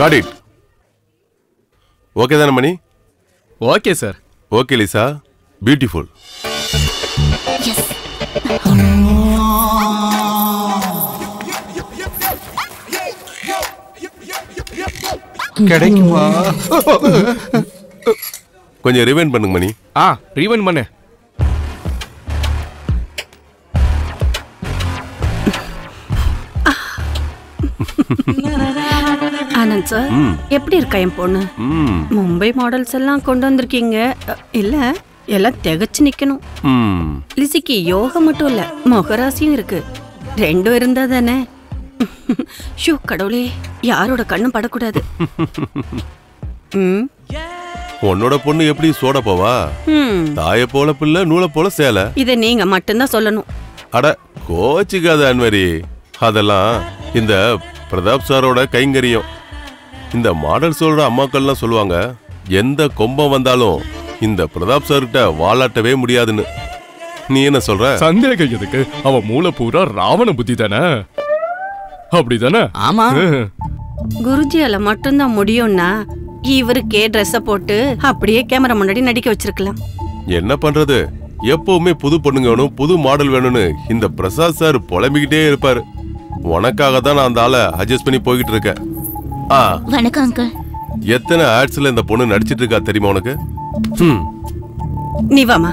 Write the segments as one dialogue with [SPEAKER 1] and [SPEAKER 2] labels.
[SPEAKER 1] Got it. Okay தானே மணி?
[SPEAKER 2] Okay sir.
[SPEAKER 1] Okay Lisa. Beautiful.
[SPEAKER 3] Yes.
[SPEAKER 4] கிடைக்குமா?
[SPEAKER 1] கொஞ்சம் ரிவைண்ட் பண்ணுங்க மணி.
[SPEAKER 2] ரிவைண்ட் பண்ணு.
[SPEAKER 5] ஆனந்த் சார், எப்படி இருக்கா என் பொண்ணு? மும்பை மாடல்ஸ் எல்லாம் கொண்டு வந்திருக்கீங்க. இல்ல எல்லாம் திகச்சு நிக்கணும். லிசிக்கு யோகம் மட்டும் இல்ல, மொகராசியும் இருக்கு. ரெண்டும் இருந்தா தானே. ஷோ கடவுளே, யாரோட கண்ணும் படக்கூடாது.
[SPEAKER 1] உன்னோட பொண்ணு எப்படி சோட போவா? தாய போல பிள்ளை, நூலை போல சேலை.
[SPEAKER 5] இதை நீங்க மட்டும்தான் சொல்லணும்.
[SPEAKER 1] அட கோச்சிக்காத அன்வரி, அதெல்லாம் இந்த பிரதாப் சாரோட கைங்கரியம். இந்த மாடல் சொல்ற அம்மாக்கள்லாம் சொல்லுவாங்க, எந்த கொம்பம் வந்தாலும் இந்த பிரதாப் சார்கிட்ட வாலாட்டவே முடியாதுன்னு. நீ என்ன சொல்ற?
[SPEAKER 2] சந்தேகம் எதுக்கு? அவ மூளை பூரா ராவண புத்தி தானே. அப்படிதானே?
[SPEAKER 6] ஆமா.
[SPEAKER 5] குருஜியால மட்டும்தான் முடியும்னா இவருக்கே ட்ரெஸ்ஸ போட்டு அப்படியே கேமரா முன்னாடி நடிக்க வச்சிருக்கலாம்.
[SPEAKER 1] என்ன பண்றது, எப்பவுமே புது பொண்ணுங்க வேணும், புது மாடல் வேணும்னு இந்த பிரசாத் சார் புலம்பிக்கிட்டே இருப்பாரு. உனக்காக தான் நான் அந்த ஆளை அட்ஜஸ்ட் பண்ணி போய்கிட்டு இருக்கேன்.
[SPEAKER 3] வணக்கம் அங்கிள்.
[SPEAKER 1] எத்தனை ஆட்ஸ்ல இந்த பொண்ணு நடிச்சிட்டு இருக்கா தெரியுமா உனக்கு?
[SPEAKER 5] நீ வாமா.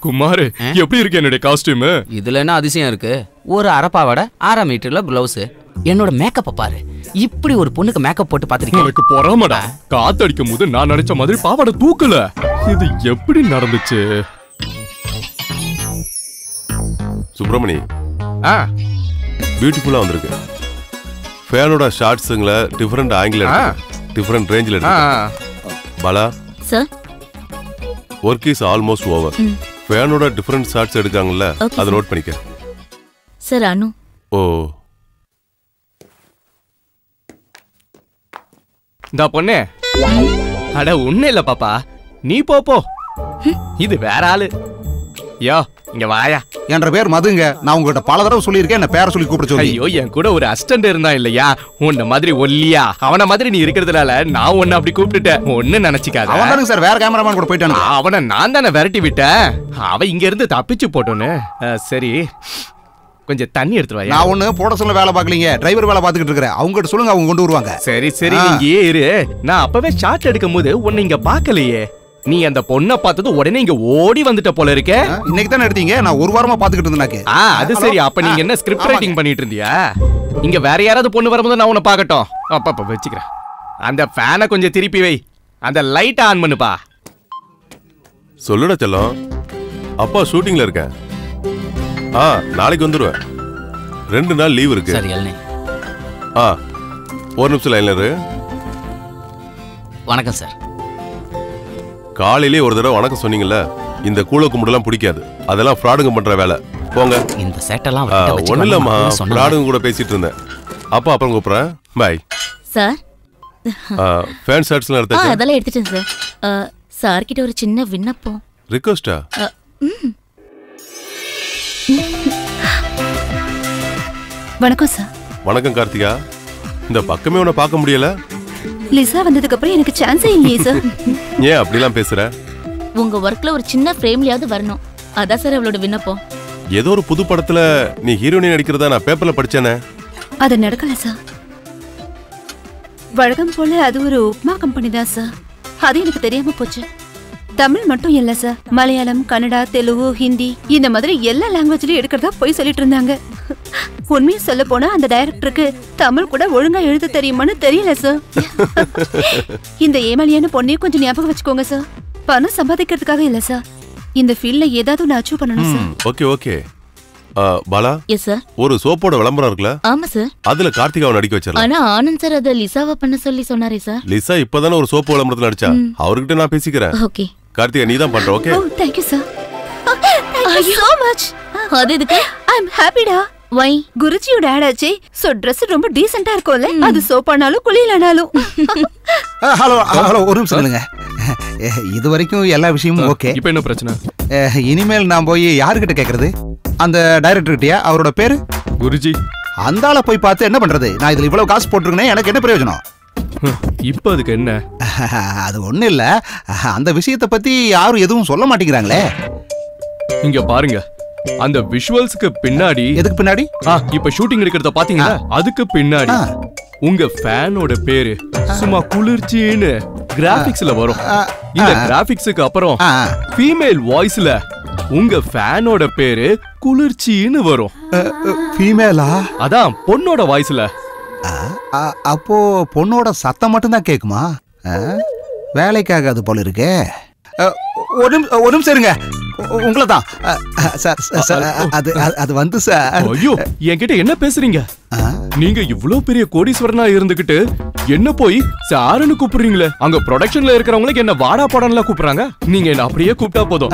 [SPEAKER 2] குமார், எப்படி இருக்கு என்னோட காஸ்டியூம்?
[SPEAKER 6] இதுல என்ன அதிசயம் இருக்கு? ஒரு அரப்பாவோட 1/2 மீட்டர்ல பிளவுஸ். என்னோட மேக்கப்ப பாரு. இப்படி ஒரு பொண்ணுக்கு மேக்கப் போட்டு பாத்திருக்கேன்.
[SPEAKER 2] எனக்கு பொறாமடா. காத்தடிக்கும் போது நான் நினைச்ச மாதிரி பாவாடை தூக்கல. இது எப்படி நடந்துச்சு?
[SPEAKER 1] சுப்பிரமணி, பியூட்டிஃபுல்லா வந்திருக்கு. ஃபேனோட ஷார்ட்ஸுங்கள டிஃபரண்ட் ஆங்கிள் எடுத்து, டிஃபரண்ட் ரேஞ்சில் எடுத்து. Bala
[SPEAKER 3] sir,
[SPEAKER 1] work is almost over. ஃபேனோட டிஃபரண்ட் ஷார்ட்ஸ் எடுக்காங்கல்ல, அதை நோட் பண்ணிக்க.
[SPEAKER 3] சார் அனு.
[SPEAKER 1] ஓ,
[SPEAKER 2] இந்த பொண்ணே. அட ஒண்ணு இல்ல பாப்பா, நீ போ. இது வேற ஆளு. யோ இங்க வாயா.
[SPEAKER 4] என்ற பேர் மதுங்க. நான் உங்ககிட்ட பல தடவை சொல்லியிருக்கேன், என்ன பேரை சொல்லி கூப்பிட சொல்லி.
[SPEAKER 2] ஐயோ, என் கூட ஒரு அசிஸ்டன்ட் இருந்தா இல்லையா, உன்ன மாதிரி ஒல்லியா அவன மாதிரி நீ இருக்கிறதுனால நான் உன்னை அப்படி கூப்பிட்டுட்டேன். ஒண்ணு நினைச்சிக்காத.
[SPEAKER 4] அவன் தானுங்க சார் வேற கேமராமேன் கூட போயிட்டானு.
[SPEAKER 2] அவனை நான் தானே விரட்டி விட்டேன். அவன் இங்க இருந்து தப்பிச்சு போட்டோன்னு. சரி, கொஞ்சம் தண்ணி எடுத்து வாயா.
[SPEAKER 4] நான் ஒண்ணு போட சொல்ல வேலை பார்க்கலீங்க, டிரைவர் வேலை பார்த்துக்கிட்டு இருக்கிறேன். அவங்க கிட்ட சொல்லுங்க, அவங்க கொண்டு வருவாங்க.
[SPEAKER 2] சரி சரி, நீங்க இரு. நான் அப்பவே ஷாட் எடுக்கும் போது உன்னை இங்க பாக்கலையே. நீ அந்த பொண்ணை பார்த்தது உடனே இங்க ஓடி வந்துட்ட போல இருக்க.
[SPEAKER 4] இன்னைக்கு தானே எடுத்தீங்க, நான் ஒரு வாரமா பாத்துக்கிட்டு இருந்தேனாக்கு.
[SPEAKER 2] அது சரி. அப்ப நீங்க என்ன ஸ்கிரிப்ட் ரைட்டிங் பண்ணிட்டு இருந்தியா? இங்க வேற யாராவது பொண்ணு வரும்போது நான் உன்னை பார்க்கட்டும். அப்ப வச்சுக்கிறேன். அந்த ஃபேனை கொஞ்சம் திருப்பி வை. அந்த லைட் ஆன் பண்ணுப்பா.
[SPEAKER 1] சொல்லுடா செல்லம். அப்பா ஷூட்டிங்ல இருக்கேன். நாளைக்கு வந்துடுவேன். 2 நாள் லீவ் இருக்கு.
[SPEAKER 6] சரி அல்னே.
[SPEAKER 1] ஒரு நிமிஷம் லைன்ல இரு.
[SPEAKER 6] வணக்கம் சார்.
[SPEAKER 1] காலையிலே ஒரு தடவை வணக்கம் சொன்னீங்கல்ல, இந்த கூழ கும்பிடலாம் பிடிக்காது. அதெல்லாம் ஃப்ராடுங்க பண்ற வேலை. போங்க.
[SPEAKER 6] இந்த செட்டெல்லாம்
[SPEAKER 1] ஒன்றும் இல்லம்மா, ஃப்ராடுங்க கூட பேசிட்டு இருந்தேன். அப்பா அப்புறம் கூப்பிட்றேன். பாய்.
[SPEAKER 3] சார்,
[SPEAKER 1] ஃபேன் ஷாட்ஸ்லாம் எடுத்தாச்சு?
[SPEAKER 3] அதெல்லாம் எடுத்துட்டேன் சார். சார் கிட்ட ஒரு சின்ன விண்ணப்பம்.
[SPEAKER 1] ரிக்வெஸ்டா?
[SPEAKER 3] வணக்கம் சார்.
[SPEAKER 1] வணக்கம் கார்த்திகா. இந்த பக்கமே உன்னை பார்க்க முடியல.
[SPEAKER 3] லிசா வந்ததுக்கு அப்புறம் எனக்கு சான்ஸே இல்லையே சார்.
[SPEAKER 1] ஏன் அப்படிலாம் பேசுற?
[SPEAKER 3] உங்க ஒர்க்ல ஒரு சின்ன ஃப்ரேம்லயாவது வரணும், அதான் சார் அவளோட விண்ணப்பம்.
[SPEAKER 1] ஏதோ ஒரு புது படத்துல நீ ஹீரோயினி நடிக்கிறதா நான் பேப்பர்ல படிச்சேனே.
[SPEAKER 3] அது நடக்கல சார். வழக்கம் போல அது ஒரு உப்மா கம்பெனி தான் சார். அது எனக்கு தெரியாம போச்சு. தமிழ் மட்டும் இல்ல சார், மலையாளம், கன்னடா, தெலுங்கு, ஹிந்தி இந்த மாதிரி எல்லா லாங்குவேஜ்லயும் எடுக்கிறதா போய் சொல்லிட்டு இருந்தாங்க. உண்மையை சொல்ல போனா அந்த டைரக்டருக்கு தமிழ் கூட ஒழுங்கா எழுத தெரியுமான்னு தெரியல சார். இந்த ஏமாளியான பொண்ணையும் கொஞ்சம் ஞாபகம் வச்சுக்கோங்க சார். பணம் சம்பாதிக்கிறதுக்காக இல்ல சார், இந்த ஃபீல்ட்ல ஏதாவது ஒன்று அச்சீவ் பண்ணணும் sir.
[SPEAKER 1] Okay okay. Bala.
[SPEAKER 3] Yes sir.
[SPEAKER 1] ஒரு சோப்போட விளம்பரம் இருக்குல்ல?
[SPEAKER 3] ஆமா சார்.
[SPEAKER 1] அதுல கார்த்திகாவை நடிக்க வச்சிரலாம்.
[SPEAKER 3] ஆனா ஆனந்த் சார் அத லிசாவா பண்ண சொல்லி சொன்னாரே சார்.
[SPEAKER 1] லிசா இப்பதானே ஒரு சோப்பு விளம்பரத்துல நடிச்சா. அவர்கிட்ட நான் பேசிக்கிறேன்.
[SPEAKER 3] ஓகே.
[SPEAKER 1] கார்த்திகா நீ தான் பண்ற. Okay.
[SPEAKER 3] O thank you sir. Thank you so much. அது இதுக்கு I am happy டா. Why? குருஜியோட ஆட் ஆச்சே. சோ Dress ரொம்ப டீசன்ட்டா இருக்கும்ல. அது சோப்பானாலும் குளியலானாலும்.
[SPEAKER 4] ஹலோ ஹலோ, ஒரு நிமிஷம் நில்லுங்க. இது வரைக்கும் எல்லா விஷயமும் ஓகே.
[SPEAKER 2] இப்போ என்ன பிரச்சனை?
[SPEAKER 4] இனிமேல் நான் போய் யார்கிட்ட கேக்குறது? அந்த டைரக்டர் கிட்டயா? அவரோட பேரு
[SPEAKER 2] குருஜி.
[SPEAKER 4] அந்த ஆளை போய் பார்த்து என்ன பண்றது? நான் இதுல இவ்வளவு காசு போட்டிருக்கேன், எனக்கு என்ன பிரயோஜனம்?
[SPEAKER 2] இப்ப அதுக்கு என்ன?
[SPEAKER 4] அது ஒண்ணு இல்ல, அந்த விஷயத்தை பத்தி யாரும் எதுவும் சொல்ல மாட்டேங்கிறாங்களே.
[SPEAKER 2] இங்க பாருங்க, அந்த விஷுவல்ஸ்க்கு பின்னாடி.
[SPEAKER 4] எதுக்கு பின்னாடி?
[SPEAKER 2] இப்ப ஷூட்டிங் எடுக்கிறத பாத்தீங்களா, அதுக்கு பின்னாடி உங்க ஃபேனோட பேரு சும்மா குளிர்ச்சின்னு கிராபிக்ஸ்ல வரும். இந்த கிராபிக்ஸுக்கு அப்புறம் ஃபீமேல் வாய்ஸ்ல உங்க ஃபேனோட பேரு குளிர்ச்சின்னு வரும்.
[SPEAKER 4] ஃபீமேலா?
[SPEAKER 2] அதான் பொண்ணோட வாய்ஸ்ல.
[SPEAKER 4] அப்போ பொண்ணோட சத்தம் மட்டும் தான் கேக்குமா? வேலைக்காகாது போல இருக்கே. ஒரு நிமிஷம் இருங்க, உங்களை தான் சார். அது வந்து சார்.
[SPEAKER 2] ஐயோ, என்கிட்ட என்ன பேசுறீங்க? நீங்க இவ்ளோ பெரிய கோடீஸ்வரனா இருந்துகிட்டு என்ன போய் சாருன்னு கூப்பிடுறீங்களே? அங்க ப்ரொடக்ஷன்ல இருக்கிறவங்களுக்கு என்ன வாடா படம்ல கூப்பிடுறாங்க, நீங்க என்ன அப்படியே கூப்பிட்டா போதும்.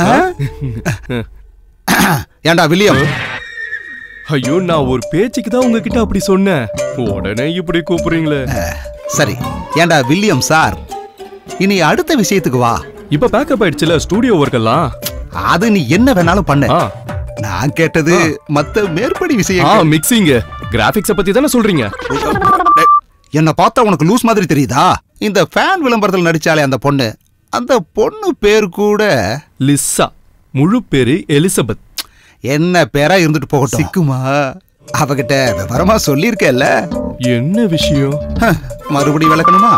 [SPEAKER 4] ஏண்டா வில்லியம்?
[SPEAKER 2] ஐயோ, நான் ஒரு பேச்சுக்கு தான் உங்ககிட்ட அப்படி சொன்னேன், உடனே இப்படி கூப்பிடுறீங்களே.
[SPEAKER 4] சரி, ஏண்டா வில்லியம் சார், இனி அடுத்த விஷயத்துக்கு வா.
[SPEAKER 2] இப்ப பேக்கப் ஆயிடுச்சுல ஸ்டூடியோ ஒர்க் எல்லாம்.
[SPEAKER 4] அது நீ என்ன வேணாலும் பண்ணு. நான் கேட்டது மத்த மேற்படி விஷயம்.
[SPEAKER 2] மிக்சிங் கிராபிக்ஸ் பத்தி தானே சொல்றீங்க?
[SPEAKER 4] என்ன பார்த்தா உனக்கு லூஸ் மாதிரி தெரியுதா? இந்த ஃபேன் விளம்பரத்தில் நடிச்சாலே அந்த பொண்ணு பேர் கூட
[SPEAKER 2] லிசா. முழு பேரு எலிசபெத்.
[SPEAKER 4] என்ன பேரா இருந்துட்டு போகட்டும், சிக்குமா? அவகிட்ட விவரமா சொல்லியிருக்கேல்ல.
[SPEAKER 2] என்ன விஷயம்?
[SPEAKER 4] மறுபடியும் விளக்கணுமா?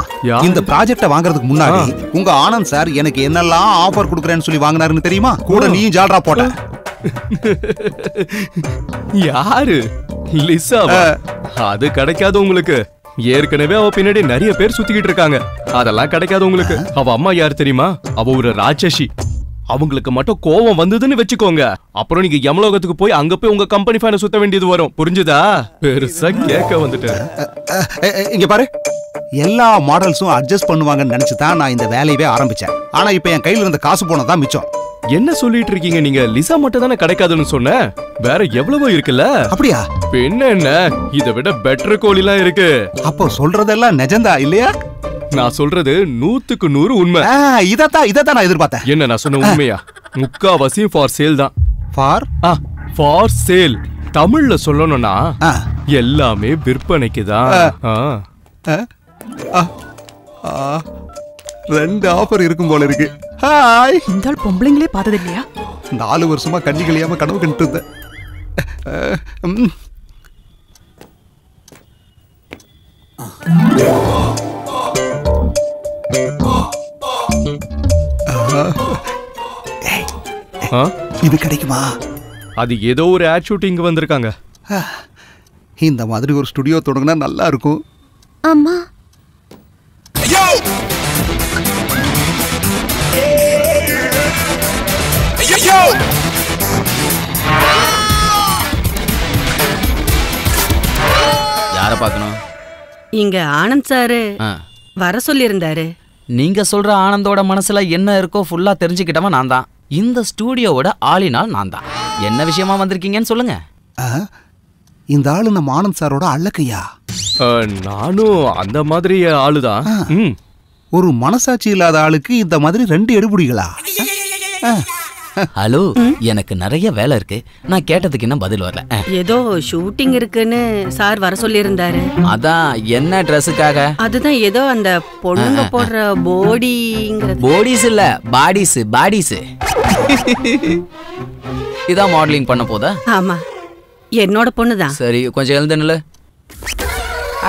[SPEAKER 4] இந்த ப்ராஜெக்ட வாங்குறதுக்கு முன்னாடி உங்க ஆனந்த் சார் எனக்கு என்னெல்லாம் ஆஃபர் கொடுக்கறேன்னு சொல்லி வாங்கினாருன்னு தெரியுமா? கூட நீயும் ஜால்ரா போட்ட.
[SPEAKER 2] யாரு? லிசாவா? அது கிடைக்காது உங்களுக்கு. ஏற்கனவே அவ பின்னாடி நிறைய பேர் சுத்திக்கிட்டு இருக்காங்க, அதெல்லாம் கிடைக்காது உங்களுக்கு. அவ அம்மா யார் தெரியுமா? அவ ஒரு ராட்சசி. அவங்களுக்கு மட்டும் கோவம் வந்ததுன்னு வெச்சுக்கோங்க, அப்புறம் நீங்க யமலோகத்துக்கு போய் அங்க போய் உங்க கம்பெனி ஃபேனை சுத்த வேண்டியது வரும். புரிஞ்சுதா? பெருசா கேட்க வந்துட்டேன்.
[SPEAKER 4] இங்க பாரு, எல்லா மாடல்ஸும் அட்ஜஸ்ட் பண்ணுவாங்கன்னு நினைச்சுதான் நான் இந்த வேலையவே ஆரம்பிச்சேன். ஆனா இப்ப என் கையில இருந்த காசு போனதான் மிச்சம்.
[SPEAKER 2] என்ன சொல்லிட்டு இருக்கீங்க நீங்க? லிசா மட்டும் தானே கிடைக்காதுன்னு சொன்ன, வேற எவ்வளவோ இருக்குல்ல.
[SPEAKER 4] அப்படியா?
[SPEAKER 2] என்ன இதை விட பெட்டர் கோழிலாம் இருக்கு.
[SPEAKER 4] அப்போ சொல்றதெல்லாம் நிஜந்தா இல்லையா?
[SPEAKER 2] நான் சொல்றது 100க்கு 100 உண்மை.
[SPEAKER 4] இதத்தான் நான் எதிர்பார்த்தேன்.
[SPEAKER 2] என்ன நான் சொன்ன உண்மையா? முக்காவாசி ஃபார் சேல் தான். ஃபார் சேல் தமிழ்ல சொல்லணும்னா எல்லாமே விற்பனைக்கு தான்.
[SPEAKER 4] 2 ஆஃபர் இருக்கும் போல இருக்கு. ஹாய்.
[SPEAKER 7] இந்த ஆள் பொம்பளைங்களே பார்த்தது இல்லையா?
[SPEAKER 4] 4 வருஷமா கண்ணி கழியாம கனவு கண்டுட்டு இருந்தேன். இது கிடைக்குமா?
[SPEAKER 2] அது ஏதோ ஒரு ஆட் ஷூட்டிங் வந்திருக்காங்க.
[SPEAKER 4] இந்த மாதிரி ஒரு ஸ்டுடியோ தொடங்கினா நல்லா இருக்கும்.
[SPEAKER 3] அம்மா
[SPEAKER 6] யார பார்க்கணும்?
[SPEAKER 5] இங்க ஆனந்த் சாரு வர சொல்லியிருந்தாரு.
[SPEAKER 6] நீங்க சொல்ற ஆனந்தோட மனசுல என்ன இருக்கோ ஃபுல்லா தெரிஞ்சுக்கிட்டவன் நான் தான். இந்த ஸ்டூடியோவோட ஆளினால் நான் தான். என்ன விஷயமா வந்திருக்கீங்கன்னு சொல்லுங்க.
[SPEAKER 4] இந்த ஆளு நம்ம ஆனந்த் சாரோட அள்ளக்கையா?
[SPEAKER 2] நானும் அந்த மாதிரி ஆளுதான்.
[SPEAKER 4] ஒரு மனசாட்சி இல்லாத ஆளுக்கு இந்த மாதிரி 2 எடுபுடிகளா?
[SPEAKER 6] ஹலோ, எனக்கு நிறைய வேலை இருக்கு. நான் கேட்டதுக்கு என்ன பதில் வரல.
[SPEAKER 5] ஏதோ ஷூட்டிங் இருக்குன்னு சார் வர சொல்லியிருந்தாரு.
[SPEAKER 6] அதான் என்ன ட்ரெஸ்ஸுக்காக?
[SPEAKER 5] அதுதான் ஏதோ அந்த பொண்ணுங்க போடுற போடிங்கிறது.
[SPEAKER 6] போடிஸ் இல்ல, பாடிஸ். இதான் மாடலிங் பண்ண போதா?
[SPEAKER 5] ஆமா, என்னோட பொண்ணுதான்.
[SPEAKER 6] சரி, கொஞ்சம் எழுந்து நில்லு.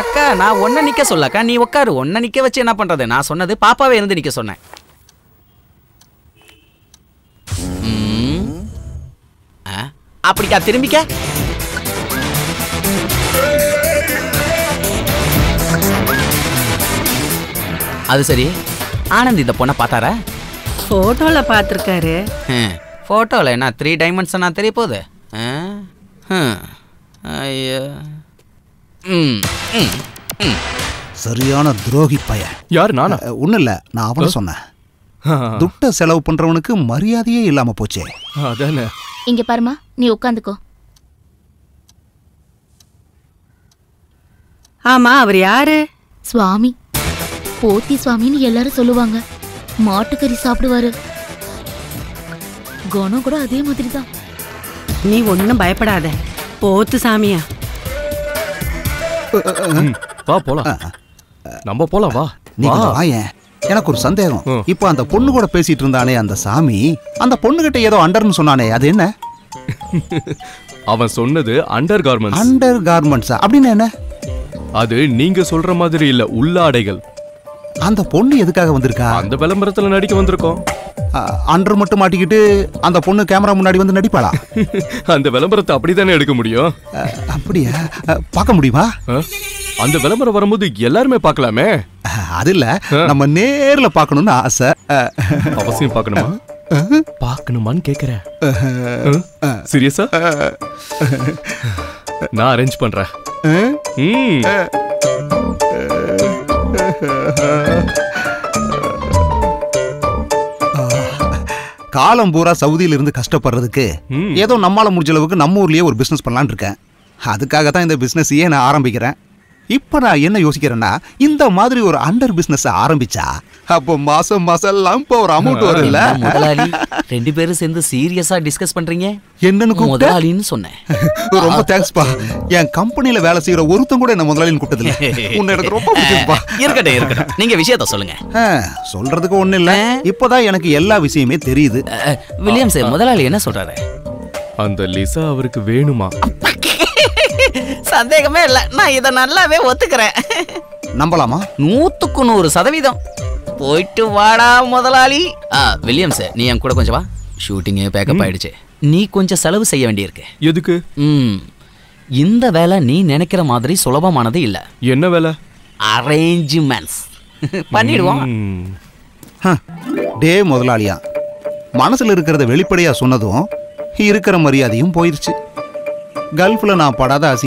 [SPEAKER 6] அக்கா, நான் ஒன்ன நிக்க சொல்லக்கா, நீ உட்காரு. ஒன்ன நிக்க வச்சு என்ன பண்றது? நான் சொன்னது பாப்பாவே இருந்து நிக்க சொன்னேன். அப்படிக்கா, திரும்பிக்க. அது சரி, ஆனந்த் இந்த பொண்ணை பார்த்தாரா?
[SPEAKER 5] போட்டோல பார்த்திருக்காரு.
[SPEAKER 6] போட்டோல என்ன 3 டைமென்ஷனா தெரிய போகுது? ஐயோ,
[SPEAKER 4] சரியான துரோகி பையன்.
[SPEAKER 2] யார்? நானா?
[SPEAKER 4] ஒன்னும் இல்ல, நான் அவனை சொன்னேன். துட்ட செலவு பண்றவனுக்கு மரியாதையே இல்லாம போச்சே.
[SPEAKER 2] அதானே.
[SPEAKER 3] இங்க பாருமா, நீ உட்காந்துக்கோ.
[SPEAKER 5] ஆமா, அவர் யாரு?
[SPEAKER 3] சுவாமி. போத்தி சுவாமின்னு எல்லாரும் சொல்லுவாங்க. மாட்டுக்கறி சாப்பிடுவாரு. குணம் கூட அதே மாதிரி தான்.
[SPEAKER 5] நீ ஒன்னும் பயப்படாத. போத்து சாமியா?
[SPEAKER 2] வா போலாம். நம்ம போலாம் வா.
[SPEAKER 4] நீ கொஞ்சம் வாயேன். எனக்கு ஒரு சந்தேகம். இப்ப அந்த பொண்ணு கூட பேசிட்டு இருந்தானே அந்த சாமி, அந்த பொண்ணு கிட்ட ஏதோ அண்டர்னு சொன்னானே, அது என்ன?
[SPEAKER 2] அவன் சொன்னது அண்டர் கார்மெண்ட்ஸ்.
[SPEAKER 4] அண்டர் கார்மெண்ட்ஸா? அப்படின்னு என்ன?
[SPEAKER 2] அது நீங்க சொல்ற மாதிரி இல்ல, உள்ளாடைகள்.
[SPEAKER 4] அந்த பொண்ணு எதுக்காக வந்திருக்கா?
[SPEAKER 2] அந்த விளம்பரத்துல நடிக்க வந்திருக்கோம்.
[SPEAKER 4] அண்டர் மட்டும் மாட்டிக்கிட்டு அந்த பொண்ணு கேமரா முன்னாடி வந்து நடிப்பாளா?
[SPEAKER 2] அந்த விளம்பரத்தை அப்படித்தானே எடுக்க முடியும்.
[SPEAKER 4] அப்படியா? பார்க்க முடியுமா?
[SPEAKER 2] அந்த விளம்பரம் வரும்போது எல்லாருமே பார்க்கலாமே.
[SPEAKER 4] அது இல்ல, நம்ம நேர்ல பார்க்கணும்னு ஆசை.
[SPEAKER 2] அவசியம் பார்க்கணுமா? பார்க்கணுமான்னு கேக்குறேன். சீரியஸா? நான் அரேஞ்ச் பண்றேன்.
[SPEAKER 4] காலம் பூரா சவுதியில இருந்து கஷ்டப்படுறதுக்கு ஏதோ நம்மால முடிஞ்ச அளவுக்கு நம்ம ஊர்லயே ஒரு பிசினஸ் பண்ணலான்னு இருக்கேன். அதுக்காக தான் இந்த பிசினஸையே நான் ஆரம்பிக்கிறேன். இப்ப நான் என்ன யோசிக்கிறேன்னா, இந்த மாதிரி ஒரு அண்டர் பிசினஸ் ஆரம்பிச்சா அப்போ மாசம் எல்லாம் ஒரு அமௌண்ட் வரும்ல.
[SPEAKER 6] முதலாளி ரெண்டு பேரும் சேர்ந்து சீரியஸா டிஸ்கஸ் பண்றீங்க.
[SPEAKER 4] என்னன்னு
[SPEAKER 6] முதலாளின்னு சொன்னேன்.
[SPEAKER 4] ரொம்ப தேங்க்ஸ்பா. என் கம்பெனில வேலை செய்யற ஒருத்தன் கூட என்ன முதலாளின்னு கூப்பிட்டதில்ல. உன்னை எனக்கு ரொம்ப பிடிச்சிருப்பா.
[SPEAKER 6] இருக்கட்டும். நீங்க விஷயத்த சொல்லுங்க.
[SPEAKER 4] சொல்றதுக்கு ஒண்ணு இல்ல, இப்பதான் எனக்கு எல்லா விஷயமே தெரியுது.
[SPEAKER 6] வில்லியம் சார், முதலாளி என்ன சொல்றாரு?
[SPEAKER 2] அந்த லிசா அவருக்கு வேணுமா?
[SPEAKER 6] சந்தேகமே இல்ல, நான் இத நல்லாவே ஒத்துக்கிறேன்.
[SPEAKER 4] நம்பலாமா?
[SPEAKER 6] 100% போயிட்டு வாடா முதலாளி. வில்லியம் சார், நீ என் கூட கொஞ்சம் வா. ஷூட்டிங் பேக்கப் ஆயிடுச்சு. நீ கொஞ்சம் செலவு செய்ய வேண்டியிருக்கு.
[SPEAKER 2] எதுக்கு?
[SPEAKER 6] இந்த வேலை நீ நினைக்கிற மாதிரி சுலபமானது இல்ல.
[SPEAKER 2] என்ன வேலை?
[SPEAKER 6] அரேஞ்ச்மெண்ட்ஸ் பண்ணிடுவோம்.
[SPEAKER 4] டே முதலாளியா, மனசுல இருக்கிறத வெளிப்படையா சொன்னதும் இருக்கிற மரியாதையும் போயிருச்சு. கல்ஃப்ல நான் படாத